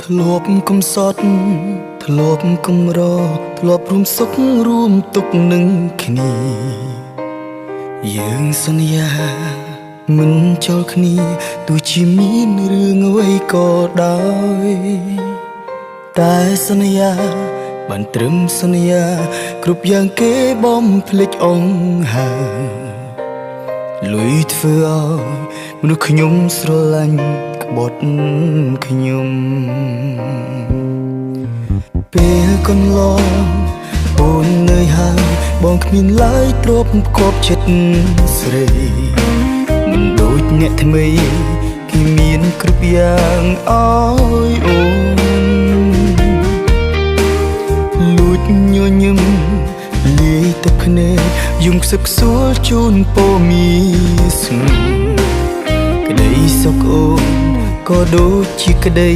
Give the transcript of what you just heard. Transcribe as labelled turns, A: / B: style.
A: ធ្លាប់កំសត់ធ្លាប់កំរធ្លាប់រួមសុខរួមទុក្ខនឹងគ្នាយើងសន្យាមិនចោលគ្នាទោះជាមានរឿងអ្វីក៏ដោយតែសន្យាបានត្រឹមសន្យាគ្រប់យ៉ាងគេបំភ្លេចអង្ហើលុយធ្វើឲ្យមនុស្សខ្ញុំស្រឡាញ់ក្បត់ខ្ញុំពេលកន្លងអូននៅហើយបងគ្មានឡើយទ្រពគប់ចិត្តស្រីមិនដូចអ្នកថ្មីគេមានគ្រប់យ៉ាងអើយអូនលួចញញឹមលាយទឹកភ្នែកយំខ្សឹបខ្សួលជូនពរមីស្ងួនក្តីសុខអូនក៏ដូចជាក្តី